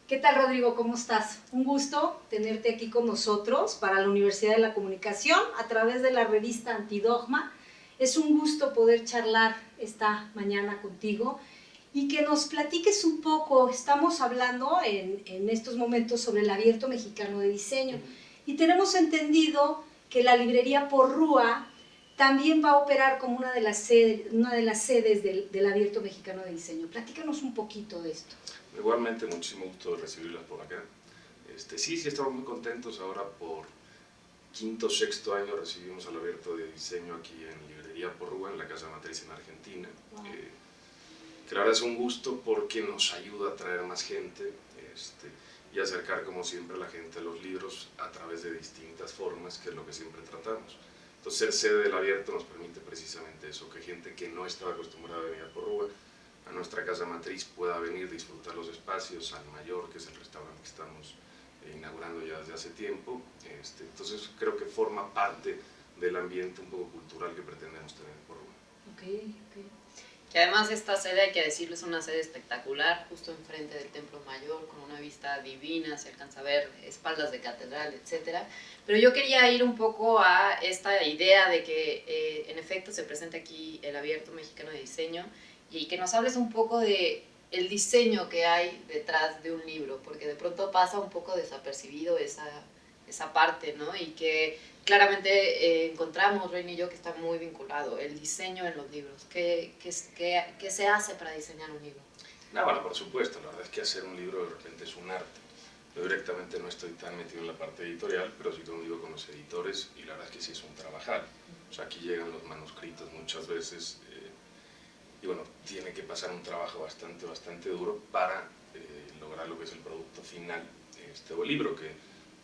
¿Qué tal, Rodrigo? ¿Cómo estás? Un gusto tenerte aquí con nosotros para la Universidad de la Comunicación a través de la revista Antidogma. Es un gusto poder charlar esta mañana contigo y que nos platiques un poco. Estamos hablando en estos momentos sobre el Abierto Mexicano de Diseño y tenemos entendido que la librería Porrúa también va a operar como una de las sedes del Abierto Mexicano de Diseño. Platícanos un poquito de esto. Igualmente, muchísimo gusto de recibirlas por acá. Sí, estamos muy contentos ahora por quinto o sexto año recibimos al Abierto de Diseño aquí en Librería Porrúa, en la Casa Matriz en Argentina. Wow. Que la verdad es un gusto porque nos ayuda a traer más gente y acercar como siempre a la gente a los libros a través de distintas formas, que es lo que siempre tratamos. Entonces ser sede del Abierto nos permite precisamente eso, que gente que no estaba acostumbrada a venir a Porrúa, a nuestra casa matriz, pueda venir, disfrutar los espacios, al Mayor, que es el restaurante que estamos inaugurando ya desde hace tiempo. Entonces creo que forma parte del ambiente un poco cultural que pretendemos tener en Porrúa. Okay. Que además esta sede, hay que decirlo, es una sede espectacular, justo enfrente del Templo Mayor, con una vista divina, se alcanza a ver espaldas de catedral, etc. Pero yo quería ir un poco a esta idea de que en efecto se presenta aquí el Abierto Mexicano de Diseño, y que nos hables un poco de el diseño que hay detrás de un libro, porque de pronto pasa un poco desapercibido esa parte, ¿no? Y que claramente encontramos, Reina y yo, que está muy vinculado, el diseño en los libros. ¿Qué se hace para diseñar un libro? No, bueno, por supuesto, la verdad es que hacer un libro de repente es un arte. Yo directamente no estoy tan metido en la parte editorial, pero sí convivo con los editores y la verdad es que sí es un trabajal. O sea, aquí llegan los manuscritos muchas veces y bueno, tiene que pasar un trabajo bastante duro para lograr lo que es el producto final de este libro, que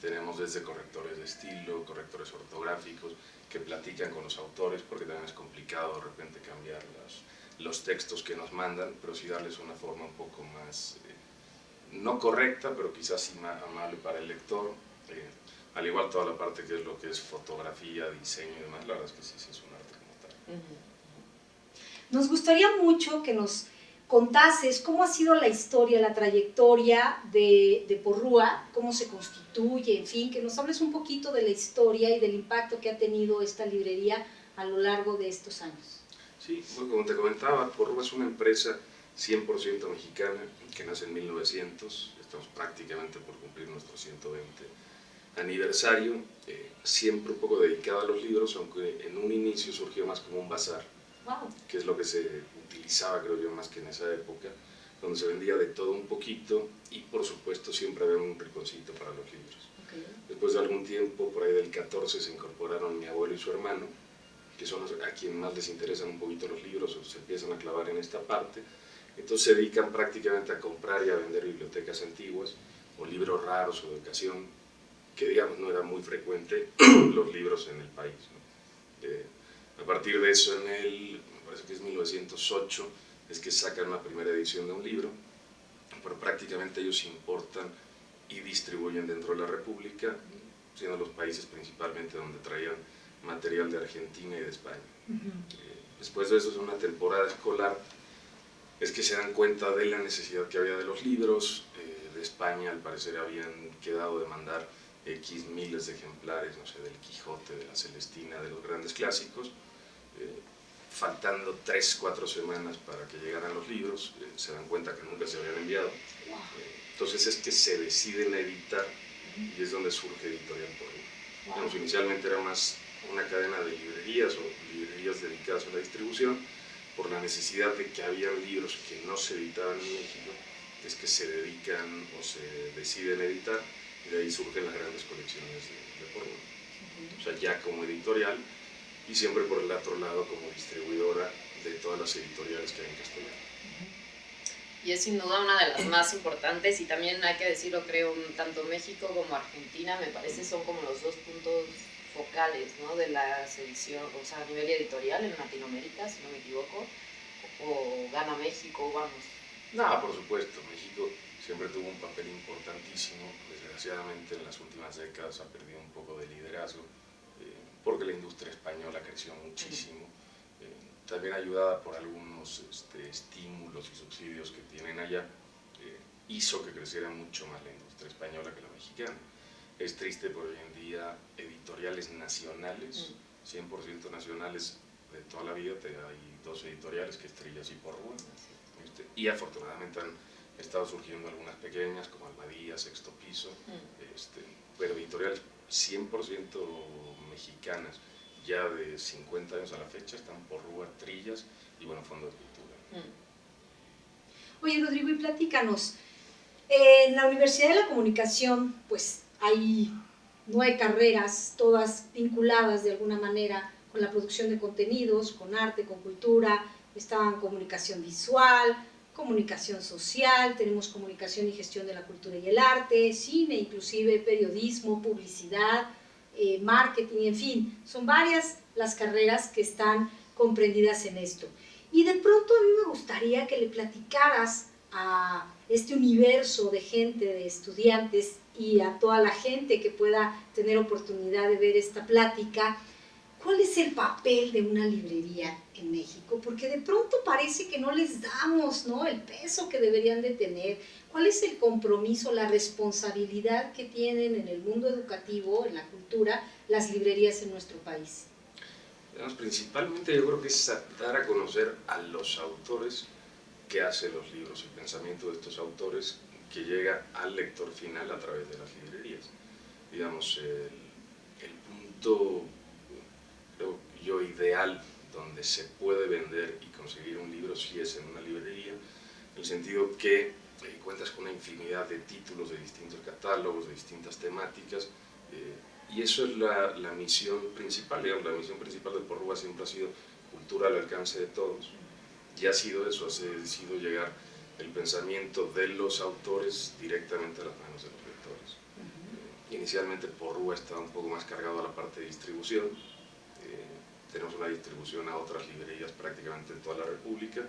tenemos desde correctores de estilo, correctores ortográficos, que platican con los autores, porque también es complicado de repente cambiar los textos que nos mandan, pero sí darles una forma un poco más, no correcta, pero quizás sí más amable para el lector. Al igual toda la parte que es lo que es fotografía, diseño y demás, la verdad es que sí es un arte como tal. Nos gustaría mucho que nos contases cómo ha sido la historia, la trayectoria de Porrúa, cómo se constituye, en fin, que nos hables un poquito de la historia y del impacto que ha tenido esta librería a lo largo de estos años. Sí, bueno, como te comentaba, Porrúa es una empresa 100% mexicana que nace en 1900, estamos prácticamente por cumplir nuestro 120 aniversario, siempre un poco dedicada a los libros, aunque en un inicio surgió más como un bazar. Wow. Que es lo que se utilizaba, creo yo, más que en esa época, donde se vendía de todo un poquito y por supuesto siempre había un rinconcito para los libros. Okay. Después de algún tiempo, por ahí del 14, se incorporaron mi abuelo y su hermano, que son a quien más les interesan un poquito los libros o se empiezan a clavar en esta parte. Entonces se dedican prácticamente a comprar y a vender bibliotecas antiguas o libros raros o de ocasión, que digamos no era muy frecuente los libros en el país, ¿no? A partir de eso, me parece que es 1908, es que sacan una primera edición de un libro, pero prácticamente ellos importan y distribuyen dentro de la República, siendo los países principalmente donde traían material de Argentina y de España. Después de eso, es una temporada escolar, es que se dan cuenta de la necesidad que había de los libros. De España, al parecer, habían quedado de mandar X miles de ejemplares, no sé, del Quijote, de la Celestina, de los grandes clásicos. Faltando 3-4 semanas para que llegaran los libros, se dan cuenta que nunca se habían enviado. Entonces es que se deciden a editar y es donde surge Editorial Porrúa. Wow. Inicialmente era más una cadena de librerías o librerías dedicadas a la distribución. Por la necesidad de que había libros que no se editaban en México, es que se dedican o se deciden editar y de ahí surgen las grandes colecciones de Porrúa. O sea, ya como editorial y siempre por el otro lado como distribuidora de todas las editoriales que hay en castellano. Y es sin duda una de las más importantes y también hay que decirlo, creo, tanto México como Argentina, me parece, son como los dos puntos focales, ¿no?, de las ediciones, o sea, a nivel editorial en Latinoamérica, si no me equivoco, o gana México, vamos. No, por supuesto, México siempre tuvo un papel importantísimo, desgraciadamente en las últimas décadas ha perdido un poco de liderazgo, porque la industria española creció muchísimo, también ayudada por algunos estímulos y subsidios que tienen allá, hizo que creciera mucho más la industria española que la mexicana. Es triste porque hoy en día editoriales nacionales, 100% nacionales de toda la vida, hay dos editoriales, que es Trillas y Porrúa, y afortunadamente han estado surgiendo algunas pequeñas como Almadía, Sexto Piso, pero editoriales 100% mexicanas, ya de 50 años a la fecha, están Porrúa, Trillas y bueno, Fondo de Cultura. Oye, Rodrigo, y platícanos, en la Universidad de la Comunicación, pues hay 9 carreras, todas vinculadas de alguna manera con la producción de contenidos, con arte, con cultura. Estaban comunicación visual, comunicación social, tenemos comunicación y gestión de la cultura y el arte, cine, inclusive periodismo, publicidad, marketing, en fin, son varias las carreras que están comprendidas en esto. Y de pronto a mí me gustaría que le platicaras a este universo de gente, de estudiantes y a toda la gente que pueda tener oportunidad de ver esta plática, ¿cuál es el papel de una librería en México? Porque de pronto parece que no les damos, ¿no?, el peso que deberían de tener. ¿Cuál es el compromiso, la responsabilidad que tienen en el mundo educativo, en la cultura, las librerías en nuestro país? Principalmente yo creo que es dar a conocer a los autores que hacen los libros, el pensamiento de estos autores que llega al lector final a través de las librerías. Digamos, el punto, creo yo, ideal donde se puede vender y conseguir un libro sí es en una librería, en el sentido que cuentas con una infinidad de títulos de distintos catálogos, de distintas temáticas, y eso es la misión principal. Digamos, la misión principal de Porrúa siempre ha sido cultura al alcance de todos, y ha sido eso, ha sido llegar el pensamiento de los autores directamente a las manos de los lectores. Inicialmente Porrúa estaba un poco más cargado a la parte de distribución, tenemos una distribución a otras librerías prácticamente en toda la República.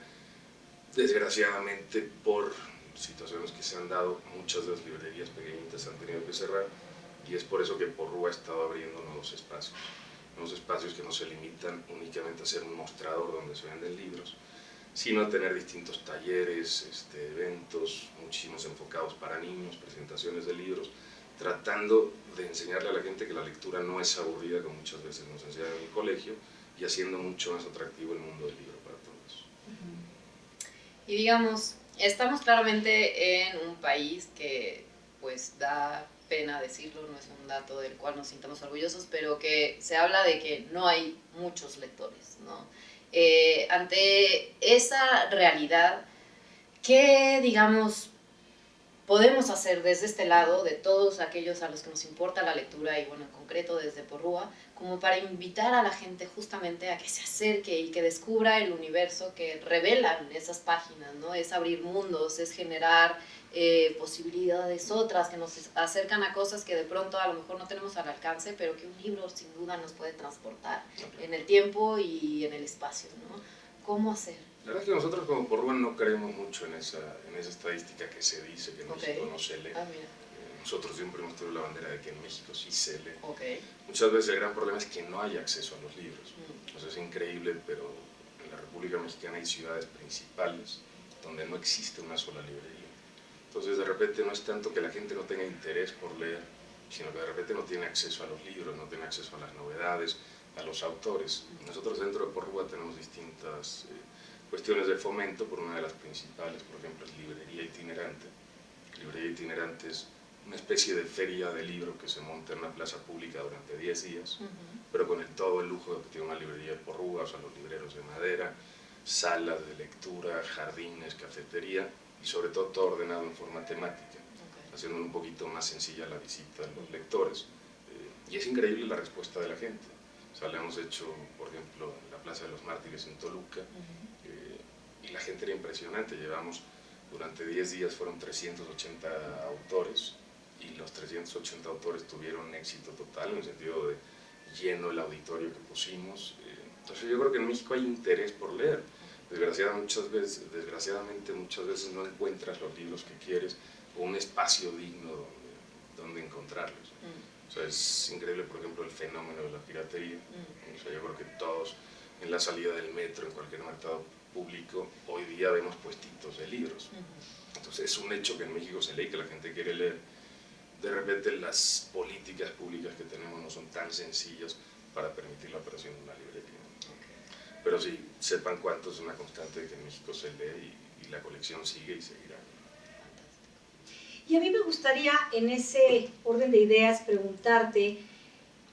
Desgraciadamente, por situaciones que se han dado, muchas de las librerías pequeñitas han tenido que cerrar, y es por eso que Porrúa ha estado abriendo nuevos espacios que no se limitan únicamente a ser un mostrador donde se venden libros, sino a tener distintos talleres, eventos, muchísimos enfocados para niños, presentaciones de libros, tratando de enseñarle a la gente que la lectura no es aburrida, como muchas veces nos enseñan en el colegio, y haciendo mucho más atractivo el mundo del libro para todos. Y digamos, estamos claramente en un país que pues da pena decirlo, no es un dato del cual nos sintamos orgullosos, pero que se habla de que no hay muchos lectores, ¿no? Ante esa realidad, ¿qué, digamos, podemos hacer desde este lado, de todos aquellos a los que nos importa la lectura, y bueno, en concreto desde Porrúa, como para invitar a la gente justamente a que se acerque y que descubra el universo que revelan esas páginas, ¿no? Es abrir mundos, es generar posibilidades otras que nos acercan a cosas que de pronto a lo mejor no tenemos al alcance, pero que un libro sin duda nos puede transportar en el tiempo y en el espacio, ¿no? ¿Cómo hacer? La verdad es que nosotros como Porrúa no creemos mucho en esa estadística que se dice que en México no se lee. Nosotros siempre hemos tenido la bandera de que en México sí se lee. Muchas veces el gran problema es que no hay acceso a los libros. O sea, es increíble, pero en la República Mexicana hay ciudades principales donde no existe una sola librería. Entonces de repente no es tanto que la gente no tenga interés por leer, sino que de repente no tiene acceso a los libros, no tiene acceso a las novedades, a los autores. Nosotros dentro de Porrúa tenemos distintas cuestiones de fomento, por una de las principales, por ejemplo, es librería itinerante. Librería itinerante es una especie de feria de libro que se monta en una plaza pública durante 10 días, pero con todo el lujo que tiene una librería de Porrúa, o sea, los libreros de madera, salas de lectura, jardines, cafetería, y sobre todo todo ordenado en forma temática, haciendo un poquito más sencilla la visita de los lectores. Y es increíble la respuesta de la gente. O sea, le hemos hecho, por ejemplo, en la Plaza de los Mártires en Toluca, y la gente era impresionante. Llevamos, durante 10 días fueron 380 autores, y los 380 autores tuvieron éxito total, en el sentido de lleno el auditorio que pusimos. Entonces yo creo que en México hay interés por leer. Desgraciadamente muchas veces no encuentras los libros que quieres o un espacio digno donde encontrarlos. O sea, es increíble, por ejemplo, el fenómeno de la piratería. O sea, yo creo que todos en la salida del metro, en cualquier mercado público, hoy día vemos puestitos de libros. Entonces es un hecho que en México se lee, que la gente quiere leer. De repente las políticas públicas que tenemos no son tan sencillas para permitir la operación de una librería. Pero sí, sepan cuánto es una constante de que en México se lee y la colección sigue y seguirá. Y a mí me gustaría, en ese orden de ideas, preguntarte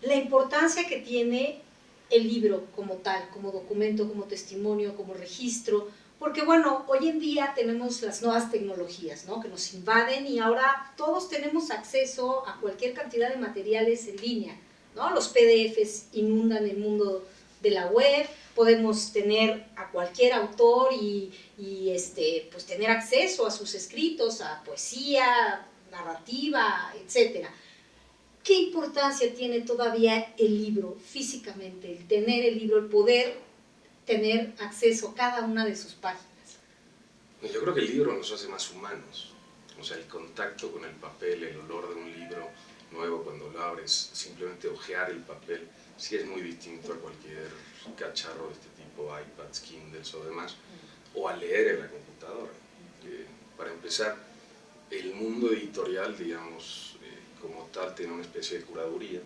la importancia que tiene el libro como tal, como documento, como testimonio, como registro, porque bueno, hoy en día tenemos las nuevas tecnologías, ¿no?, que nos invaden y ahora todos tenemos acceso a cualquier cantidad de materiales en línea, ¿no? Los PDFs inundan el mundo de la web, podemos tener a cualquier autor y pues tener acceso a sus escritos, a poesía, narrativa, etcétera. ¿Qué importancia tiene todavía el libro físicamente, el tener el libro, el poder tener acceso a cada una de sus páginas? Yo creo que el libro nos hace más humanos. O sea, el contacto con el papel, el olor de un libro nuevo cuando lo abres, simplemente hojear el papel, sí es muy distinto a cualquier cacharro de este tipo, iPads, Kindles o demás, o a leer en la computadora. Para empezar, el mundo editorial, digamos, como tal, tiene una especie de curaduría,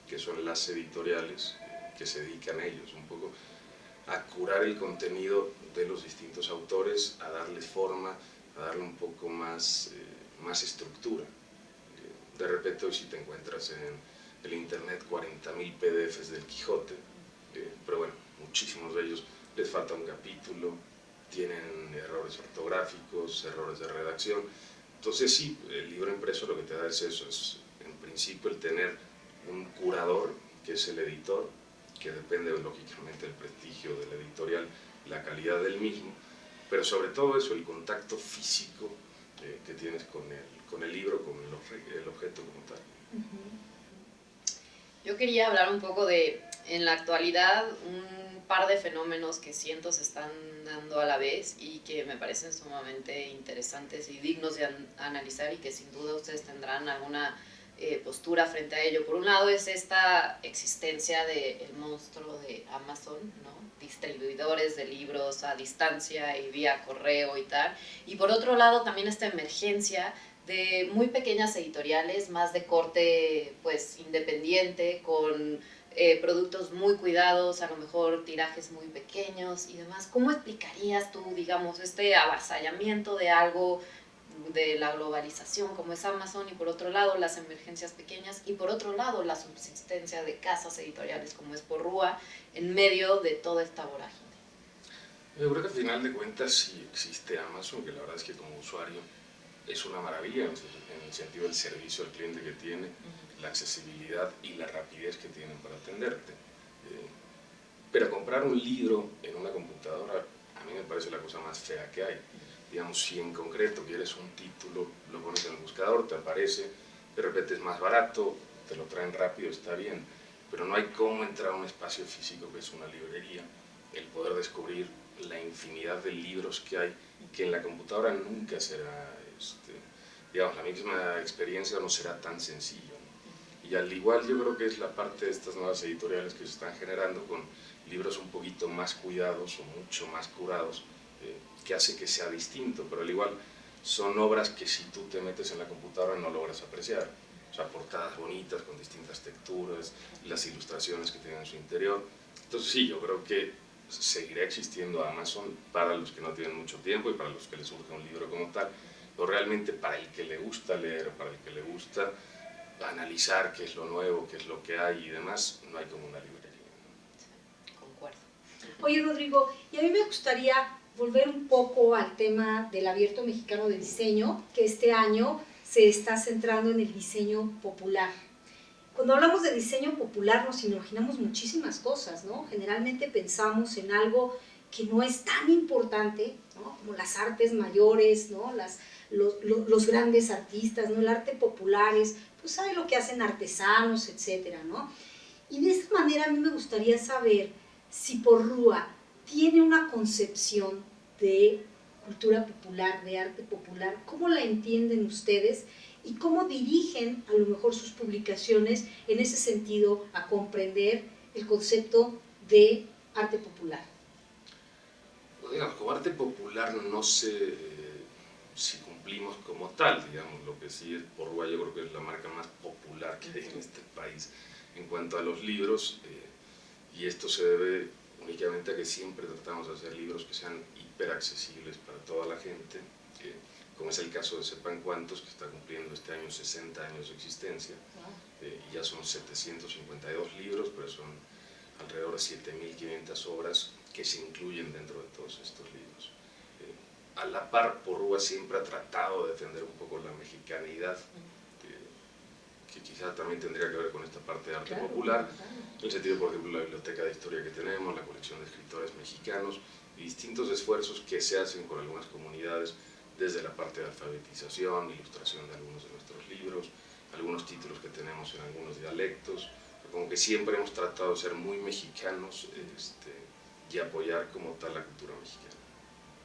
que son las editoriales que se dedican a ellos, un poco a curar el contenido de los distintos autores, a darle forma, a darle un poco más estructura. De repente hoy si te encuentras en el internet 40.000 PDFs del Quijote, pero bueno, muchísimos de ellos les falta un capítulo, tienen errores ortográficos, errores de redacción. Entonces sí, el libro impreso lo que te da es eso, es en principio el tener un curador, que es el editor, que depende lógicamente del prestigio del editorial, la calidad del mismo, pero sobre todo eso, el contacto físico que tienes con el libro, con el objeto como tal. Yo quería hablar un poco de, en la actualidad, un par de fenómenos que siento se están dando a la vez y que me parecen sumamente interesantes y dignos de analizar y que sin duda ustedes tendrán alguna postura frente a ello. Por un lado es esta existencia del monstruo de Amazon, ¿no?, distribuidores de libros a distancia y vía correo y tal, y por otro lado también esta emergencia de muy pequeñas editoriales, más de corte pues independiente, con productos muy cuidados, a lo mejor tirajes muy pequeños y demás. ¿Cómo explicarías tú, digamos, este avasallamiento de algo, de la globalización como es Amazon, y por otro lado las emergencias pequeñas, y por otro lado la subsistencia de casas editoriales como es Porrúa en medio de toda esta vorágine? Yo creo que al final de cuentas sí existe Amazon, que la verdad es que como usuario es una maravilla en el sentido del servicio al cliente que tiene, la accesibilidad y la rapidez que tienen para atenderte. Pero comprar un libro en una computadora a mí me parece la cosa más fea que hay. Digamos, si en concreto quieres un título, lo pones en el buscador, te aparece, de repente es más barato, te lo traen rápido, está bien, pero no hay cómo entrar a un espacio físico que es una librería, el poder descubrir la infinidad de libros que hay, que en la computadora nunca será, digamos, la misma experiencia no será tan sencillo, ¿no? Y al igual yo creo que es la parte de estas nuevas editoriales que se están generando con libros un poquito más cuidados o mucho más curados, que hace que sea distinto, pero al igual son obras que si tú te metes en la computadora no logras apreciar. O sea, portadas bonitas con distintas texturas, las ilustraciones que tienen en su interior. Entonces sí, yo creo que seguirá existiendo Amazon para los que no tienen mucho tiempo y para los que les surge un libro como tal, pero realmente para el que le gusta leer, para el que le gusta analizar qué es lo nuevo, qué es lo que hay y demás, no hay como una librería. Concuerdo. Oye, Rodrigo, y a mí me gustaría volver un poco al tema del Abierto Mexicano de Diseño, que este año se está centrando en el diseño popular. Cuando hablamos de diseño popular nos imaginamos muchísimas cosas, ¿no? Generalmente pensamos en algo que no es tan importante, ¿no?, como las artes mayores, ¿no?, los grandes artistas, ¿no?, el arte popular es, pues sabe lo que hacen artesanos, etcétera, ¿no? Y de esta manera a mí me gustaría saber si Porrúa tiene una concepción de cultura popular, de arte popular, ¿cómo la entienden ustedes? Y cómo dirigen a lo mejor sus publicaciones en ese sentido a comprender el concepto de arte popular? Digamos, como arte popular no sé si cumplimos como tal, digamos, lo que sí es Porrúa, yo creo que es la marca más popular que hay en este país en cuanto a los libros, y esto se debe únicamente a que siempre tratamos de hacer libros que sean hiperaccesibles para toda la gente, como es el caso de Sepan Cuántos, que está cumpliendo este año 60 años de existencia, y ya son 752 libros, pero son alrededor de 7.500 obras que se incluyen dentro de todos estos libros. A la par, Porrúa siempre ha tratado de defender un poco la mexicanidad, que quizá también tendría que ver con esta parte de arte popular, en el sentido, por ejemplo, la biblioteca de historia que tenemos, la colección de escritores mexicanos, y distintos esfuerzos que se hacen con algunas comunidades, desde la parte de alfabetización, ilustración de algunos de nuestros libros, algunos títulos que tenemos en algunos dialectos, como que siempre hemos tratado de ser muy mexicanos y apoyar como tal la cultura mexicana.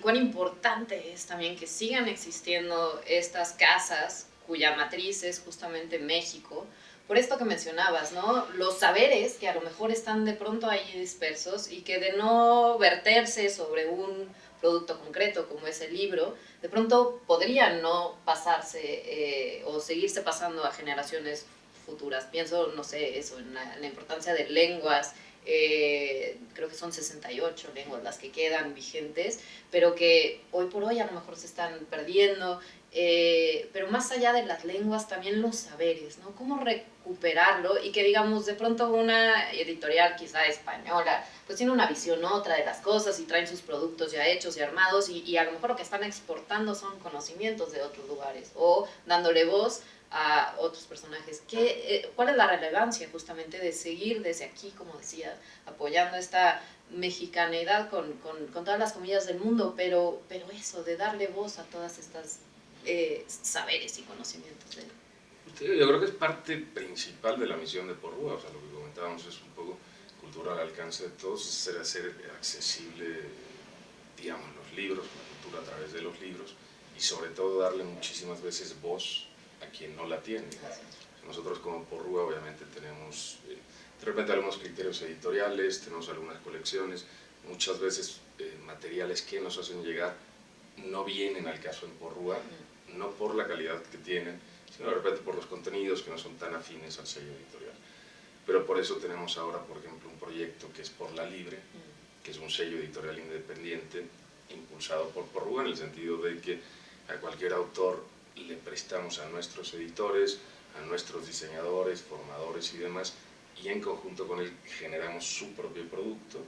Cuán importante es también que sigan existiendo estas casas cuya matriz es justamente México, por esto que mencionabas, ¿no? Los saberes que a lo mejor están de pronto ahí dispersos y que de no verterse sobre un producto concreto como es el libro, de pronto podrían no pasarse o seguirse pasando a generaciones futuras. Pienso, no sé, eso, en la importancia de lenguas. Creo que son 68 lenguas las que quedan vigentes, pero que hoy por hoy a lo mejor se están perdiendo. Pero más allá de las lenguas, también los saberes, ¿no? Cómo recuperarlo y que, digamos, de pronto una editorial quizá española, pues tiene una visión otra de las cosas y traen sus productos ya hechos y armados y a lo mejor lo que están exportando son conocimientos de otros lugares o dándole voz a otros personajes. ¿Cuál es la relevancia justamente de seguir desde aquí, como decía, apoyando esta mexicanidad con todas las comillas del mundo, pero eso, de darle voz a todas estas saberes y conocimientos de él? Yo creo que es parte principal de la misión de Porrúa, o sea, lo que comentábamos es un poco cultura al alcance de todos, es hacer accesible, digamos, los libros, la cultura a través de los libros, y sobre todo darle muchísimas veces voz a quien no la tiene. Nosotros como Porrúa obviamente tenemos de repente algunos criterios editoriales, tenemos algunas colecciones, muchas veces materiales que nos hacen llegar no vienen al caso en Porrúa, no por la calidad que tienen, sino de repente por los contenidos que no son tan afines al sello editorial. Pero por eso tenemos ahora, por ejemplo, un proyecto que es Por la Libre, que es un sello editorial independiente impulsado por Porrúa, en el sentido de que a cualquier autor le prestamos a nuestros editores, a nuestros diseñadores, formadores y demás, y en conjunto con él generamos su propio producto.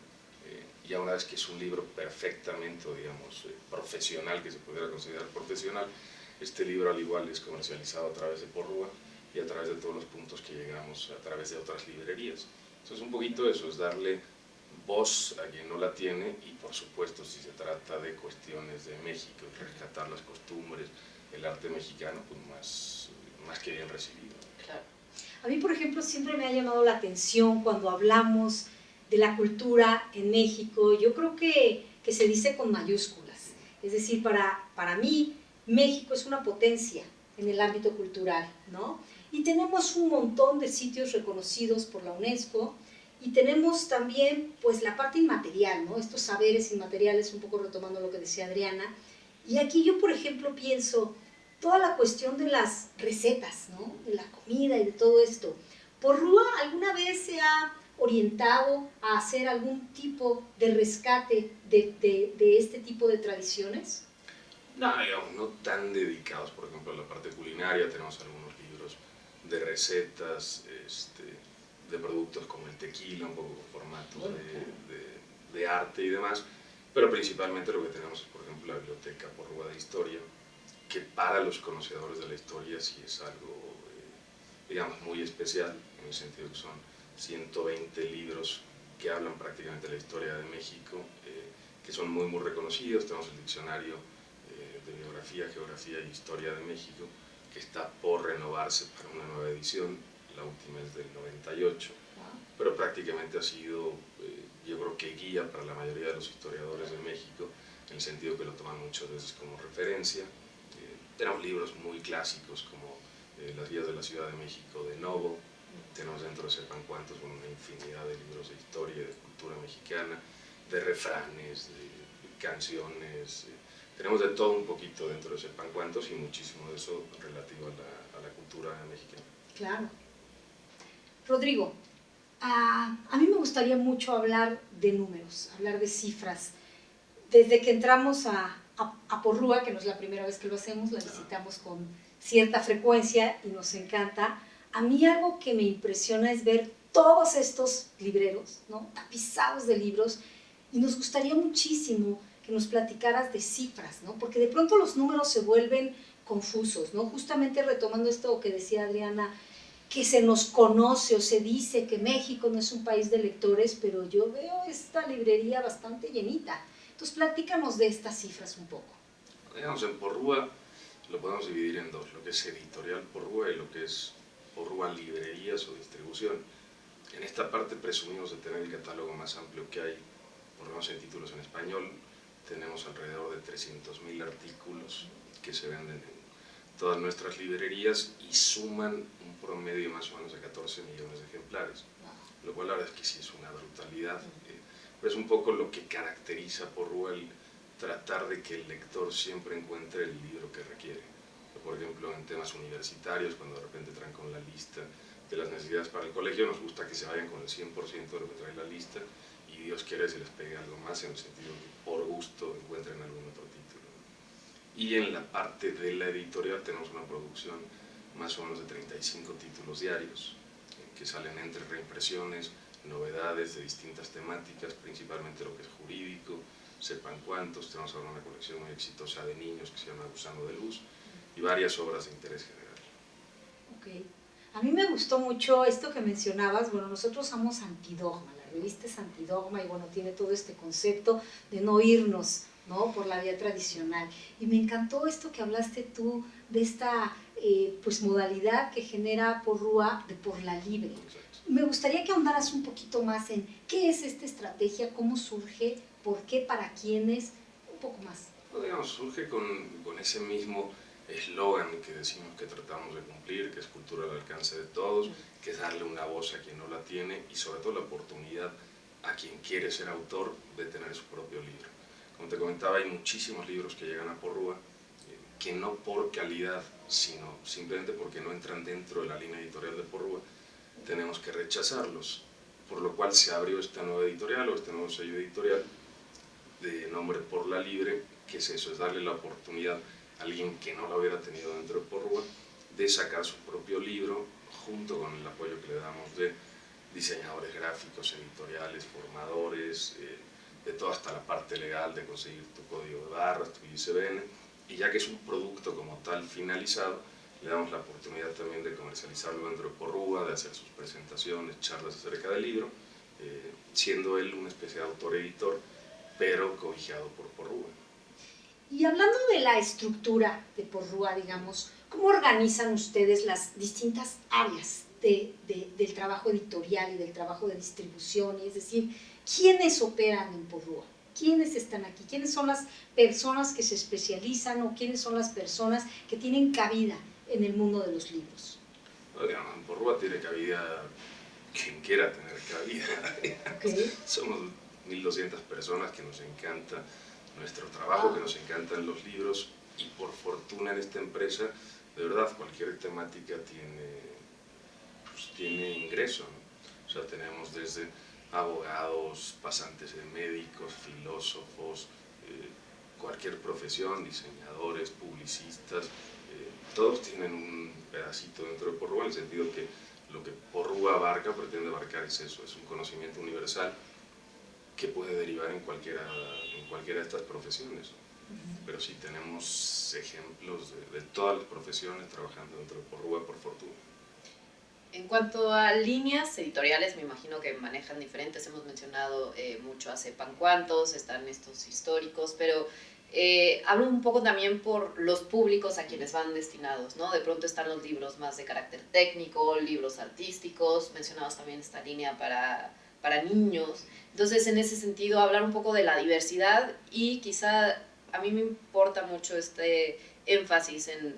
Ya una vez que es un libro perfectamente, digamos, profesional, que se pudiera considerar profesional, este libro al igual es comercializado a través de Porrúa y a través de todos los puntos que llegamos a través de otras librerías. Entonces un poquito eso, es darle voz a quien no la tiene y por supuesto si se trata de cuestiones de México, rescatar las costumbres, el arte mexicano, pues más que bien recibido. Claro. A mí, por ejemplo, siempre me ha llamado la atención cuando hablamos de la cultura en México. Yo creo que se dice con mayúsculas. Es decir, para mí, México es una potencia en el ámbito cultural, ¿no? Y tenemos un montón de sitios reconocidos por la UNESCO y tenemos también, pues, la parte inmaterial, ¿no? Estos saberes inmateriales, un poco retomando lo que decía Adriana. Y aquí yo, por ejemplo, pienso toda la cuestión de las recetas, ¿no? De la comida y de todo esto. ¿Porrúa alguna vez se ha orientado a hacer algún tipo de rescate de este tipo de tradiciones? No, digamos, no tan dedicados, por ejemplo, a la parte culinaria. Tenemos algunos libros de recetas, de productos como el tequila, un poco con formatos de arte y demás, pero principalmente lo que tenemos es, por ejemplo, la biblioteca Porrúa de Historia, que para los conocedores de la historia sí es algo, digamos, muy especial, en el sentido que son 120 libros que hablan prácticamente de la historia de México, que son muy reconocidos. Tenemos el diccionario de biografía, geografía y historia de México, que está por renovarse para una nueva edición, la última es del 98, pero prácticamente ha sido, yo creo que guía para la mayoría de los historiadores de México, en el sentido que lo toman muchas veces como referencia. Tenemos libros muy clásicos como Las guías de la Ciudad de México de Novo, Tenemos dentro de Sepan Cuántos una infinidad de libros de historia, de cultura mexicana, de refranes, de canciones. Tenemos de todo un poquito dentro de Sepan Cuántos y muchísimo de eso relativo a la cultura mexicana. Claro. Rodrigo, a mí me gustaría mucho hablar de números, hablar de cifras. Desde que entramos a Porrúa, que no es la primera vez que lo hacemos, la visitamos con cierta frecuencia y nos encanta. A mí algo que me impresiona es ver todos estos libreros, ¿no? Tapizados de libros, y nos gustaría muchísimo que nos platicaras de cifras, ¿no? Porque de pronto los números se vuelven confusos, ¿no? Justamente retomando esto que decía Adriana, que se nos conoce o se dice que México no es un país de lectores, pero yo veo esta librería bastante llenita. Entonces, platícanos de estas cifras un poco. Digamos, en Porrúa lo podemos dividir en dos, lo que es editorial Porrúa y lo que es Porrúa librerías o distribución. En esta parte presumimos de tener el catálogo más amplio que hay, por lo menos en títulos en español. Tenemos alrededor de 300.000 artículos que se venden en todas nuestras librerías y suman un promedio más o menos de 14 millones de ejemplares, lo cual la verdad es que sí es una brutalidad. Pero es un poco lo que caracteriza Porrúa, el tratar de que el lector siempre encuentre el libro que requiere. Por ejemplo, en temas universitarios, cuando de repente traen con la lista de las necesidades para el colegio, nos gusta que se vayan con el 100% de lo que trae la lista y Dios quiere se les pegue algo más en el sentido de que por gusto encuentren algún otro título. Y en la parte de la editorial tenemos una producción más o menos de 35 títulos diarios que salen entre reimpresiones, novedades de distintas temáticas, principalmente lo que es jurídico, Sepan Cuántos. Tenemos ahora una colección muy exitosa de niños que se llama Gusano de Luz y varias obras de interés general. Ok. A mí me gustó mucho esto que mencionabas. Bueno, nosotros somos Antidogma, la revista es Antidogma y bueno, tiene todo este concepto de no irnos, ¿no?, por la vía tradicional. Y me encantó esto que hablaste tú de esta pues modalidad que genera Porrúa de por la libre. Exacto. Me gustaría que ahondaras un poquito más en qué es esta estrategia, cómo surge, por qué, para quiénes, un poco más. Bueno, digamos, surge con ese mismo eslogan que decimos que tratamos de cumplir, que es cultura al alcance de todos, que es darle una voz a quien no la tiene y sobre todo la oportunidad a quien quiere ser autor de tener su propio libro. Como te comentaba, hay muchísimos libros que llegan a Porrúa que no por calidad, sino simplemente porque no entran dentro de la línea editorial de Porrúa, tenemos que rechazarlos, por lo cual se abrió esta nueva editorial o este nuevo sello editorial de nombre Por la Libre, que es eso, es darle la oportunidad a alguien que no lo hubiera tenido dentro de Porrúa de sacar su propio libro junto con el apoyo que le damos de diseñadores gráficos, editoriales, formadores, de toda hasta la parte legal de conseguir tu código de barras, tu ISBN, y ya que es un producto como tal finalizado, le damos la oportunidad también de comercializarlo dentro de Porrúa, de hacer sus presentaciones, charlas acerca del libro, siendo él una especie de autor-editor, pero cobijado por Porrúa. Y hablando de la estructura de Porrúa, digamos, ¿cómo organizan ustedes las distintas áreas del trabajo editorial y del trabajo de distribución? Es decir, ¿quiénes operan en Porrúa? ¿Quiénes están aquí? ¿Quiénes son las personas que se especializan o quiénes son las personas que tienen cabida en el mundo de los libros? Bueno, digamos, en Porrúa tiene cabida quien quiera tener cabida. Okay. Somos 1.200 personas que nos encanta nuestro trabajo, que nos encantan los libros y por fortuna en esta empresa, de verdad, cualquier temática tiene ingreso, ¿no? O sea, tenemos desde abogados, pasantes de médicos, filósofos, cualquier profesión, diseñadores, publicistas, todos tienen un pedacito dentro de Porrúa, en el sentido que lo que Porrúa abarca, pretende abarcar es eso, es un conocimiento universal que puede derivar en cualquiera de estas profesiones. Pero sí tenemos ejemplos de todas las profesiones trabajando dentro de Porrúa, por fortuna. En cuanto a líneas editoriales, me imagino que manejan diferentes. Hemos mencionado mucho a Sepan Cuántos, están estos históricos, pero hablo un poco también por los públicos a quienes van destinados, ¿no? De pronto están los libros más de carácter técnico, libros artísticos, mencionabas también esta línea para niños. Entonces, en ese sentido, hablar un poco de la diversidad y quizá a mí me importa mucho este énfasis en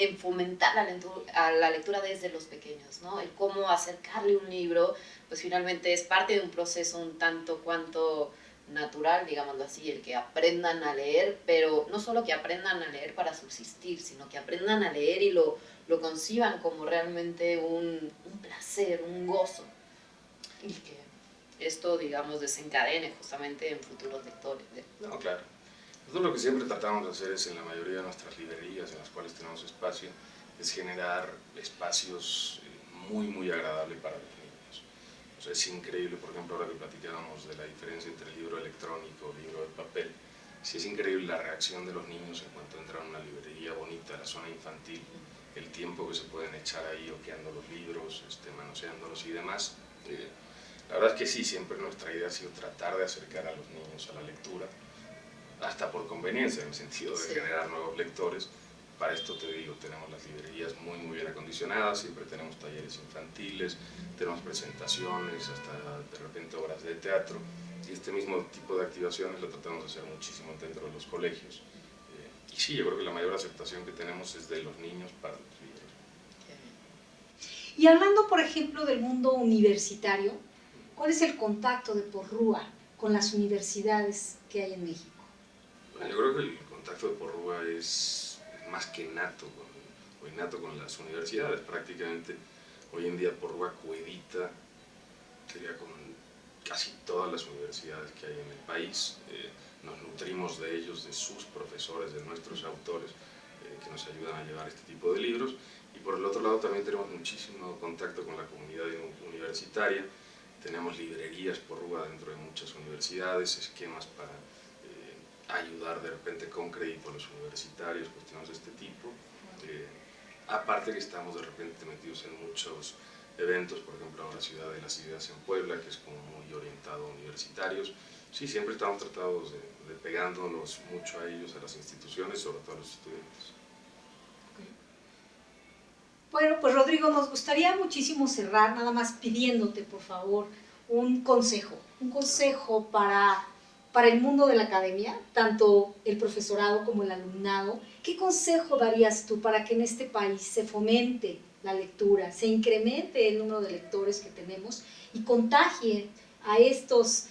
en fomentar a la lectura desde los pequeños, ¿no? El cómo acercarle un libro, pues finalmente es parte de un proceso un tanto cuanto natural, digámoslo así, el que aprendan a leer, pero no solo que aprendan a leer para subsistir, sino que aprendan a leer y lo conciban como realmente un placer, un gozo, y que esto, digamos, desencadene justamente en futuros lectores. No, claro. Nosotros lo que siempre tratamos de hacer es, en la mayoría de nuestras librerías en las cuales tenemos espacio, es generar espacios muy agradables para los niños. O sea, es increíble, por ejemplo, ahora que platicábamos de la diferencia entre el libro electrónico y el libro de papel, sí es increíble la reacción de los niños en cuanto entran a una librería bonita, la zona infantil, el tiempo que se pueden echar ahí hojeando los libros, manoseándolos y demás. La verdad es que sí, siempre nuestra idea ha sido tratar de acercar a los niños a la lectura, hasta por conveniencia, en el sentido de generar nuevos lectores. Para esto te digo, tenemos las librerías muy bien acondicionadas, siempre tenemos talleres infantiles, tenemos presentaciones, hasta de repente obras de teatro, y este mismo tipo de activaciones lo tratamos de hacer muchísimo dentro de los colegios. Y sí, yo creo que la mayor aceptación que tenemos es de los niños para los libros. Y hablando, por ejemplo, del mundo universitario, ¿cuál es el contacto de Porrúa con las universidades que hay en México? Bueno, yo creo que el contacto de Porrúa es más que innato con las universidades. Prácticamente hoy en día Porrúa coedita, diría, con casi todas las universidades que hay en el país. Nos nutrimos de ellos, de sus profesores, de nuestros autores, que nos ayudan a llevar este tipo de libros. Y por el otro lado también tenemos muchísimo contacto con la comunidad universitaria. Tenemos librerías Porrúa dentro de muchas universidades, esquemas para ayudar de repente con crédito a los universitarios, cuestiones de este tipo. Aparte que estamos de repente metidos en muchos eventos, por ejemplo ahora Ciudad de las Ideas en Puebla, que es como muy orientado a universitarios. Sí, siempre estamos tratados de pegándonos mucho a ellos, a las instituciones, sobre todo a los estudiantes. Bueno, pues Rodrigo, nos gustaría muchísimo cerrar nada más pidiéndote, por favor, un consejo para el mundo de la academia, tanto el profesorado como el alumnado. ¿Qué consejo darías tú para que en este país se fomente la lectura, se incremente el número de lectores que tenemos y contagie a estos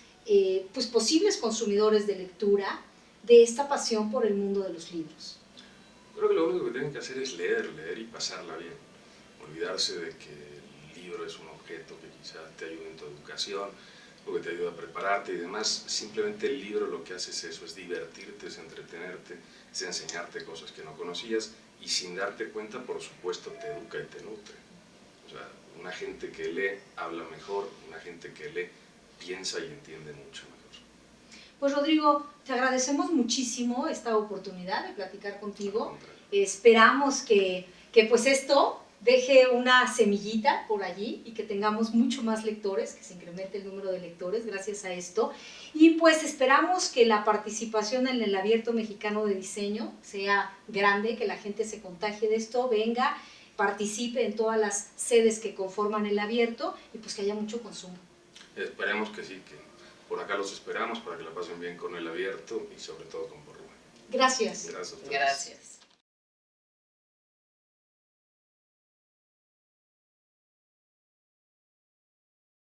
pues posibles consumidores de lectura de esta pasión por el mundo de los libros? Creo que lo único que tienen que hacer es leer y pasarla bien. Olvidarse de que el libro es un objeto que quizás te ayude en tu educación, o que te ayuda a prepararte y demás. Simplemente el libro lo que hace es eso, es divertirte, es entretenerte, es enseñarte cosas que no conocías, y sin darte cuenta, por supuesto, te educa y te nutre. O sea, una gente que lee habla mejor, una gente que lee piensa y entiende mucho mejor. Pues Rodrigo, te agradecemos muchísimo esta oportunidad de platicar contigo. Esperamos que pues esto deje una semillita por allí y que tengamos mucho más lectores, que se incremente el número de lectores gracias a esto. Y pues esperamos que la participación en el Abierto Mexicano de Diseño sea grande, que la gente se contagie de esto, venga, participe en todas las sedes que conforman el Abierto y pues que haya mucho consumo. Esperemos que sí, que por acá los esperamos para que la pasen bien con el Abierto y sobre todo con Porrúa. Gracias. Gracias a ustedes. Gracias.